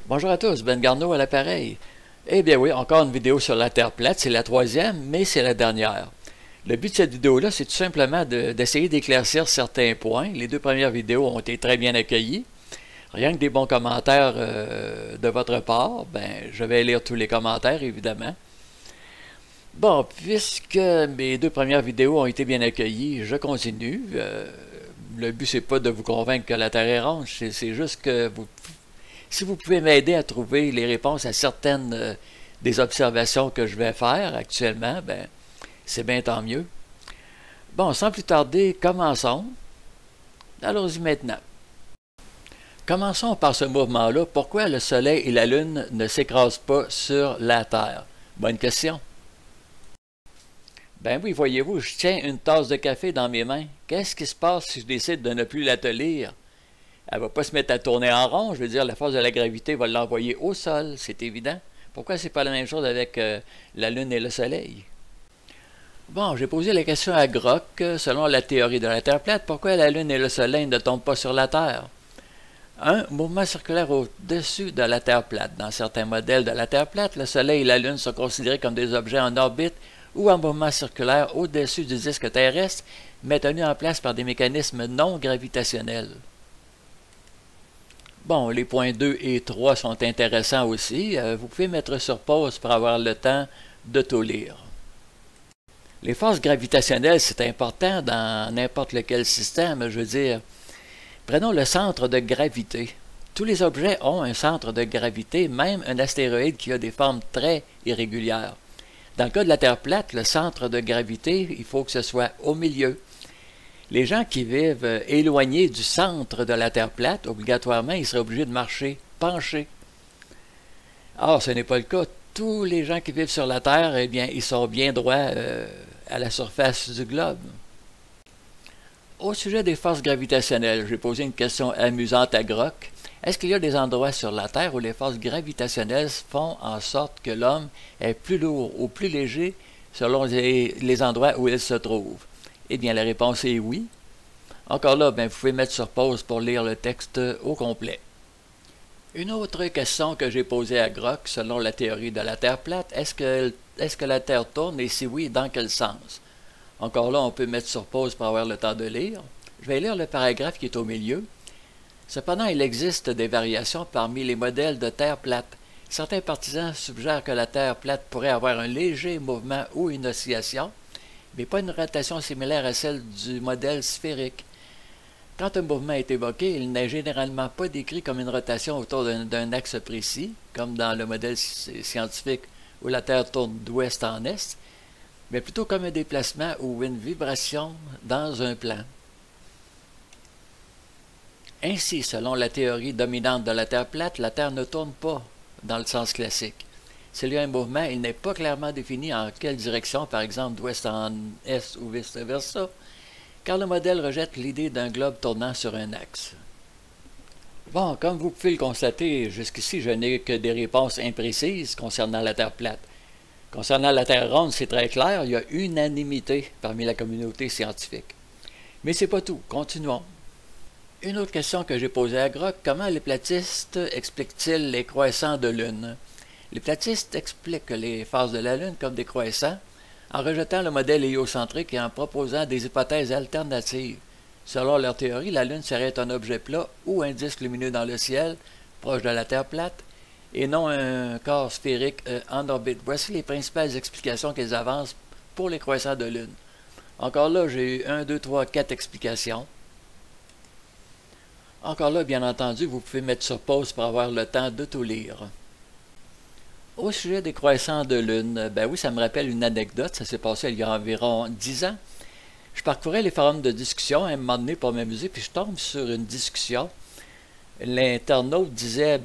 Bonjour à tous, Ben Garneau à l'appareil. Eh bien oui, encore une vidéo sur la Terre plate, c'est la troisième, mais c'est la dernière. Le but de cette vidéo-là, c'est tout simplement d'essayer d'éclaircir certains points. Les deux premières vidéos ont été très bien accueillies. Rien que des bons commentaires de votre part, je vais lire tous les commentaires, évidemment. Bon, puisque mes deux premières vidéos ont été bien accueillies, je continue. Le but, c'est pas de vous convaincre que la Terre est ronde, c'est juste que si vous pouvez m'aider à trouver les réponses à certaines des observations que je vais faire actuellement, c'est bien tant mieux. Bon, sans plus tarder, commençons. Allons-y maintenant. Commençons par ce mouvement-là. Pourquoi le Soleil et la Lune ne s'écrasent pas sur la Terre? Bonne question. Ben oui, voyez-vous, je tiens une tasse de café dans mes mains. Qu'est-ce qui se passe si je décide de ne plus la tenir? Elle ne va pas se mettre à tourner en rond. Je veux dire, la force de la gravité va l'envoyer au sol, c'est évident. Pourquoi c'est pas la même chose avec la Lune et le Soleil? Bon, j'ai posé la question à Grock. Selon la théorie de la Terre plate, pourquoi la Lune et le Soleil ne tombent pas sur la Terre? Un mouvement circulaire au-dessus de la Terre plate. Dans certains modèles de la Terre plate, le Soleil et la Lune sont considérés comme des objets en orbite ou en mouvement circulaire au-dessus du disque terrestre, mais tenus en place par des mécanismes non gravitationnels. Bon, les points 2 et 3 sont intéressants aussi. Vous pouvez mettre sur pause pour avoir le temps de tout lire. Les forces gravitationnelles, c'est important dans n'importe lequel système. Je veux dire, prenons le centre de gravité. Tous les objets ont un centre de gravité, même un astéroïde qui a des formes très irrégulières. Dans le cas de la Terre plate, le centre de gravité, il faut que ce soit au milieu. Les gens qui vivent éloignés du centre de la Terre plate, obligatoirement, ils seraient obligés de marcher penchés. Or, ce n'est pas le cas. Tous les gens qui vivent sur la Terre, eh bien, ils sont bien droits à la surface du globe. Au sujet des forces gravitationnelles, j'ai posé une question amusante à Grock. Est-ce qu'il y a des endroits sur la Terre où les forces gravitationnelles font en sorte que l'homme est plus lourd ou plus léger selon les endroits où il se trouve? Eh bien, la réponse est oui. Encore là, vous pouvez mettre sur pause pour lire le texte au complet. Une autre question que j'ai posée à Grock, selon la théorie de la Terre plate, est-ce que la Terre tourne et si oui, dans quel sens? Encore là, on peut mettre sur pause pour avoir le temps de lire. Je vais lire le paragraphe qui est au milieu. Cependant, il existe des variations parmi les modèles de Terre plate. Certains partisans suggèrent que la Terre plate pourrait avoir un léger mouvement ou une oscillation, mais pas une rotation similaire à celle du modèle sphérique. Quand un mouvement est évoqué, il n'est généralement pas décrit comme une rotation autour d'un axe précis, comme dans le modèle scientifique où la Terre tourne d'ouest en est, mais plutôt comme un déplacement ou une vibration dans un plan. Ainsi, selon la théorie dominante de la Terre plate, la Terre ne tourne pas dans le sens classique. S'il y a un mouvement, il n'est pas clairement défini en quelle direction, par exemple d'ouest en est ou vice-versa, car le modèle rejette l'idée d'un globe tournant sur un axe. Bon, comme vous pouvez le constater, jusqu'ici, je n'ai que des réponses imprécises concernant la Terre plate. Concernant la Terre ronde, c'est très clair, il y a unanimité parmi la communauté scientifique. Mais c'est pas tout, continuons. Une autre question que j'ai posée à Grock, comment les platistes expliquent-ils les croissants de Lune? Les platistes expliquent les phases de la Lune comme des croissants, en rejetant le modèle héliocentrique et en proposant des hypothèses alternatives. Selon leur théorie, la Lune serait un objet plat ou un disque lumineux dans le ciel, proche de la Terre plate, et non un corps sphérique en orbite. Voici les principales explications qu'ils avancent pour les croissants de Lune. Encore là, j'ai eu 1, 2, 3, 4 explications. Encore là, bien entendu, vous pouvez mettre sur pause pour avoir le temps de tout lire. Au sujet des croissants de Lune, oui, ça me rappelle une anecdote, ça s'est passé il y a environ 10 ans. Je parcourais les forums de discussion à un moment donné pour m'amuser, puis je tombe sur une discussion. L'internaute disait,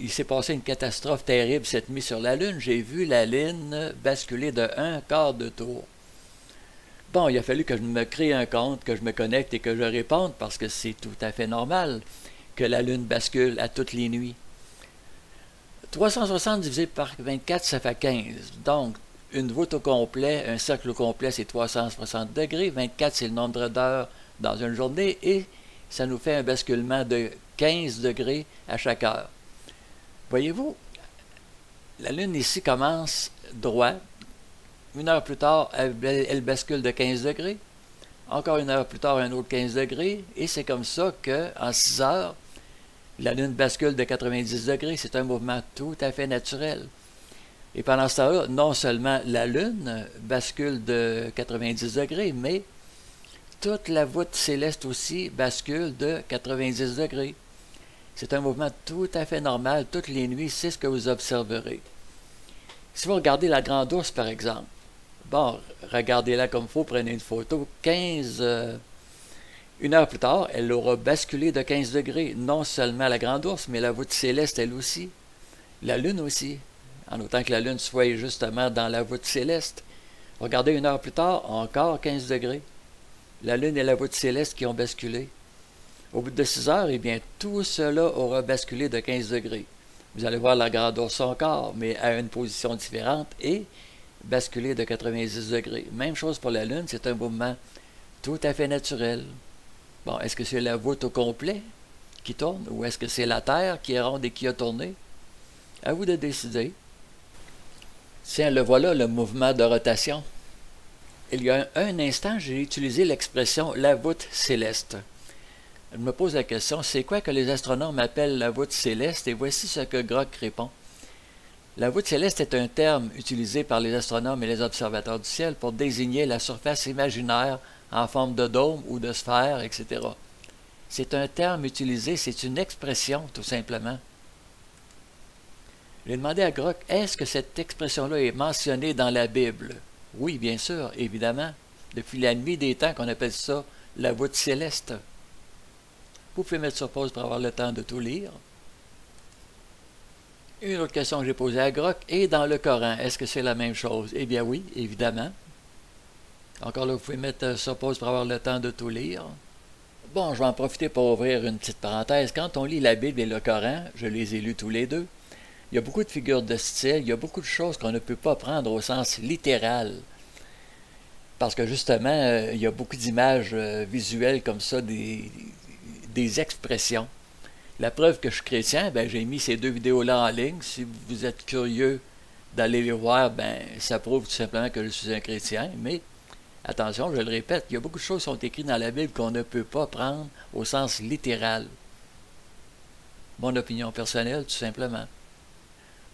il s'est passé une catastrophe terrible cette nuit sur la Lune, j'ai vu la Lune basculer de 1/4 de tour. Bon, il a fallu que je me crée un compte, que je me connecte et que je réponde, parce que c'est tout à fait normal que la Lune bascule à toutes les nuits. 360 divisé par 24, ça fait 15. Donc, une voûte au complet, un cercle au complet, c'est 360 degrés. 24, c'est le nombre d'heures dans une journée. Et ça nous fait un basculement de 15 degrés à chaque heure. Voyez-vous, la Lune ici commence droit. Une heure plus tard, elle bascule de 15 degrés. Encore une heure plus tard, un autre 15 degrés. Et c'est comme ça qu'en 6 heures, la Lune bascule de 90 degrés. C'est un mouvement tout à fait naturel. Et pendant ce temps-là, non seulement la Lune bascule de 90 degrés, mais toute la voûte céleste aussi bascule de 90 degrés. C'est un mouvement tout à fait normal. Toutes les nuits, c'est ce que vous observerez. Si vous regardez la Grande Ourse, par exemple, bon, regardez-la comme il faut, prenez une photo. Une heure plus tard, elle aura basculé de 15 degrés. Non seulement la Grande Ourse, mais la voûte céleste, elle aussi. La Lune aussi. En autant que la Lune soit justement dans la voûte céleste. Regardez une heure plus tard, encore 15 degrés. La Lune et la voûte céleste qui ont basculé. Au bout de 6 heures, eh bien, tout cela aura basculé de 15 degrés. Vous allez voir la Grande Ourse encore, mais à une position différente et basculer de 90 degrés. Même chose pour la Lune, c'est un mouvement tout à fait naturel. Bon, est-ce que c'est la voûte au complet qui tourne ou est-ce que c'est la Terre qui est ronde et qui a tourné? À vous de décider. Tiens, le voilà, le mouvement de rotation. Il y a un instant, j'ai utilisé l'expression « la voûte céleste ». Je me pose la question, c'est quoi que les astronomes appellent la voûte céleste? Et voici ce que Grock répond. La voûte céleste est un terme utilisé par les astronomes et les observateurs du ciel pour désigner la surface imaginaire en forme de dôme ou de sphère, etc. C'est un terme utilisé, c'est une expression, tout simplement. J'ai demandé à Grock, est-ce que cette expression-là est mentionnée dans la Bible? Oui, bien sûr, évidemment. Depuis la nuit des temps qu'on appelle ça la voûte céleste. Vous pouvez mettre sur pause pour avoir le temps de tout lire. Une autre question que j'ai posée à Grock, et dans le Coran, est-ce que c'est la même chose? Eh bien oui, évidemment. Encore là, vous pouvez mettre sur pause pour avoir le temps de tout lire. Bon, je vais en profiter pour ouvrir une petite parenthèse. Quand on lit la Bible et le Coran, je les ai lus tous les deux, il y a beaucoup de figures de style, il y a beaucoup de choses qu'on ne peut pas prendre au sens littéral. Parce que justement, il y a beaucoup d'images visuelles comme ça, des expressions. La preuve que je suis chrétien, ben, j'ai mis ces deux vidéos-là en ligne. Si vous êtes curieux d'aller les voir, ben, ça prouve tout simplement que je suis un chrétien. Mais attention, je le répète, il y a beaucoup de choses qui sont écrites dans la Bible qu'on ne peut pas prendre au sens littéral. Mon opinion personnelle, tout simplement.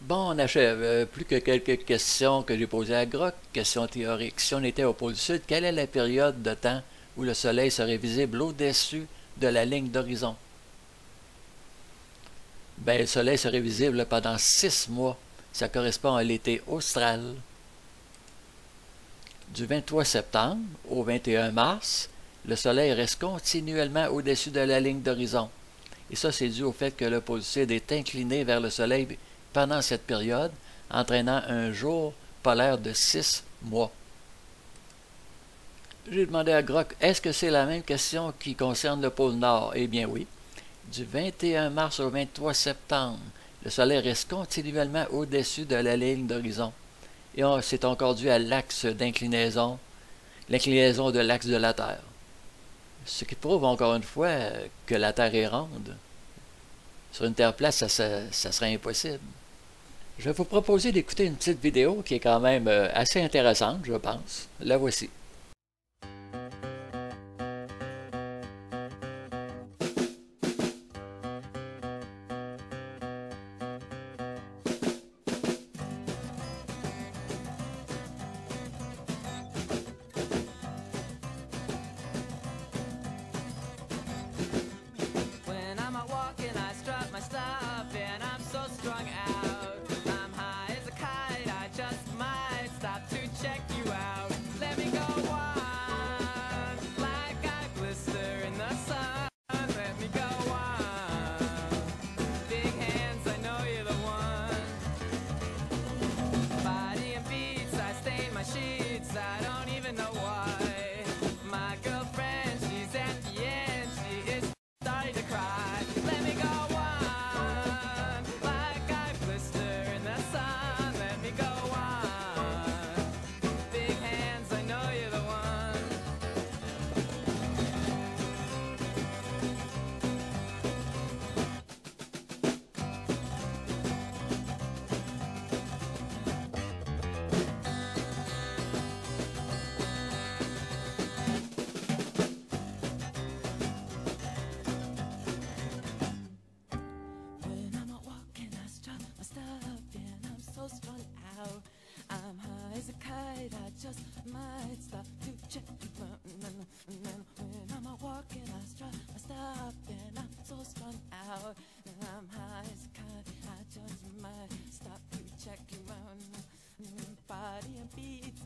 Bon, on achève. Plus que quelques questions que j'ai posées à Grock, questions théoriques. Si on était au pôle sud, quelle est la période de temps où le soleil serait visible au-dessus de la ligne d'horizon? Ben, le soleil serait visible pendant 6 mois. Ça correspond à l'été austral. Du 23 septembre au 21 mars, le soleil reste continuellement au-dessus de la ligne d'horizon. Et ça, c'est dû au fait que le pôle sud est incliné vers le soleil pendant cette période, entraînant un jour polaire de 6 mois. J'ai demandé à Grock, est-ce que c'est la même question qui concerne le pôle Nord? Eh bien oui. Du 21 mars au 23 septembre, le soleil reste continuellement au-dessus de la ligne d'horizon. Et c'est encore dû à l'axe d'inclinaison, l'inclinaison de l'axe de la Terre. Ce qui prouve encore une fois que la Terre est ronde. Sur une Terre plate, ça serait impossible. Je vais vous proposer d'écouter une petite vidéo qui est quand même assez intéressante, je pense. La voici. Check you out. Let me go.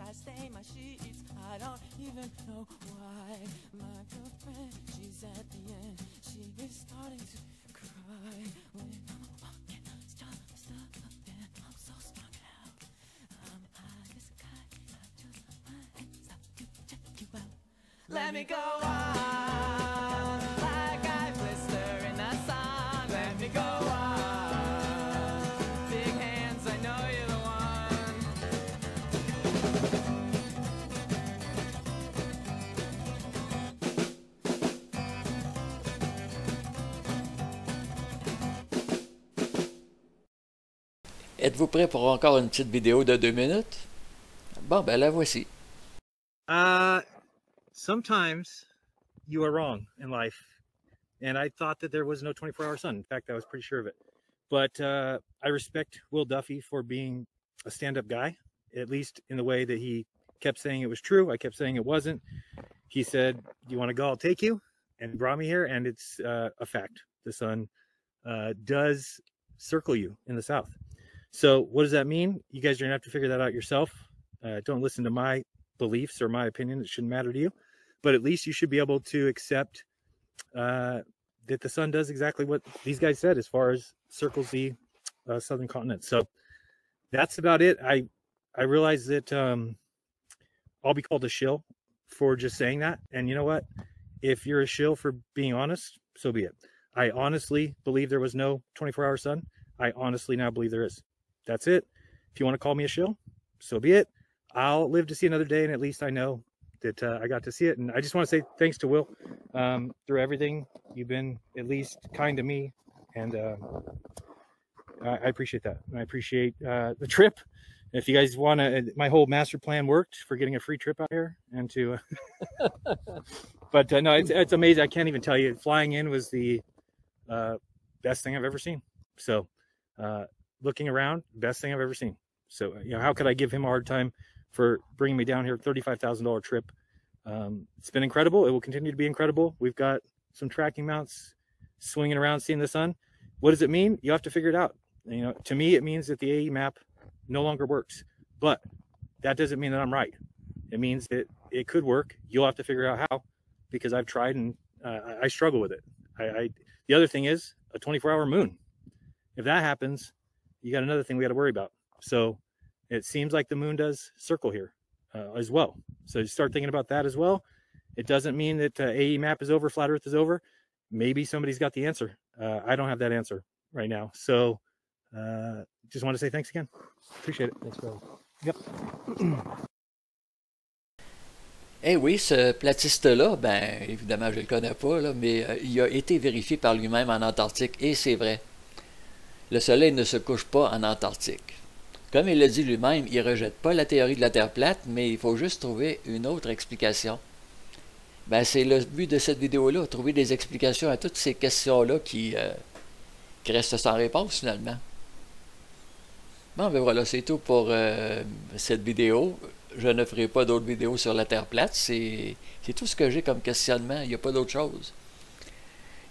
I stain my sheets. I don't even know why. My girlfriend, she's at the end. She is starting to cry. When I'm walking, stuck and I'm so strung out. I'm high as a kite. I just my hands up to check you out. Let me go on, like I blister in the sun. Let me go on, big hands, I know you're the one. Êtes-vous prêt pour encore une petite vidéo de 2 minutes? Bon, ben la voici. Sometimes you are wrong in life. And I thought that there was no 24-hour sun. In fact, I was pretty sure of it. But I respect Will Duffy for being a stand-up guy, at least in the way that he kept saying it was true. I kept saying it wasn't. He said, "Do you want to go? I'll take you." And brought me here. And it's a fact. The sun does circle you in the south. So what does that mean? You guys are going to have to figure that out yourself. Don't listen to my beliefs or my opinion. It shouldn't matter to you. But at least you should be able to accept that the sun does exactly what these guys said as far as circles the southern continent. So that's about it. I realize that I'll be called a shill for just saying that. And you know what? If you're a shill for being honest, so be it. I honestly believe there was no 24-hour sun. I honestly now believe there is. That's it. If you want to call me a shill, so be it. I'll live to see another day, and at least I know that I got to see it. And I just want to say thanks to Will through everything. You've been at least kind to me, and I appreciate that. And I appreciate the trip. If you guys want to, my whole master plan worked for getting a free trip out here and to, but no, it's amazing. I can't even tell you. Flying in was the best thing I've ever seen. So looking around, best thing I've ever seen. So, you know, how could I give him a hard time for bringing me down here? $35,000 trip. It's been incredible. It will continue to be incredible. We've got some tracking mounts swinging around, seeing the sun. What does it mean? You have to figure it out. You know, to me, it means that the AE map no longer works, but that doesn't mean that I'm right. It means that it could work. You'll have to figure out how, because I've tried and I struggle with it. The other thing is a 24-hour moon. If that happens, you got another thing we got to worry about. So it seems like the moon does circle here as well. So you start thinking about that as well. It doesn't mean that AE map is over, flat earth is over. Maybe somebody's got the answer. I don't have that answer right now. So just want to say thanks again. Appreciate it. Thanks, brother. Yep. Eh oui, ce platiste-là, ben évidemment, je ne le connais pas, là, mais il a été vérifié par lui-même en Antarctique, et c'est vrai. Le soleil ne se couche pas en Antarctique. Comme il l'a dit lui-même, il ne rejette pas la théorie de la Terre plate, mais il faut juste trouver une autre explication. Ben, c'est le but de cette vidéo-là, trouver des explications à toutes ces questions-là qui restent sans réponse finalement. Bon, ben voilà, c'est tout pour cette vidéo. Je ne ferai pas d'autres vidéos sur la Terre plate. C'est tout ce que j'ai comme questionnement. Il n'y a pas d'autre chose.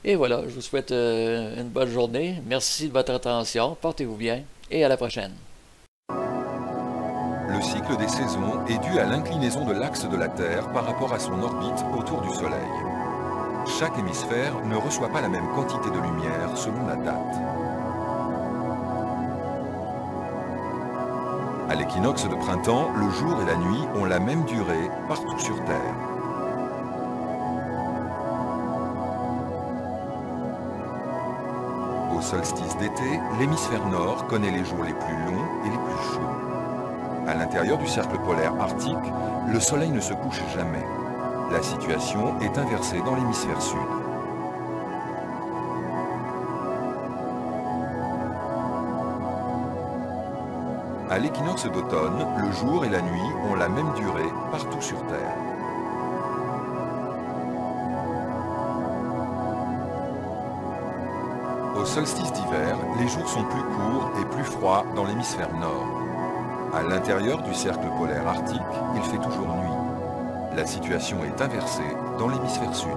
Et voilà, je vous souhaite une bonne journée. Merci de votre attention. Portez-vous bien et à la prochaine. Le cycle des saisons est dû à l'inclinaison de l'axe de la Terre par rapport à son orbite autour du Soleil. Chaque hémisphère ne reçoit pas la même quantité de lumière selon la date. À l'équinoxe de printemps, le jour et la nuit ont la même durée partout sur Terre. Au solstice d'été, l'hémisphère nord connaît les jours les plus longs et les plus chauds. À l'intérieur du cercle polaire arctique, le soleil ne se couche jamais. La situation est inversée dans l'hémisphère sud. À l'équinoxe d'automne, le jour et la nuit ont la même durée partout sur Terre. Au solstice d'hiver, les jours sont plus courts et plus froids dans l'hémisphère nord. À l'intérieur du cercle polaire arctique, il fait toujours nuit. La situation est inversée dans l'hémisphère sud.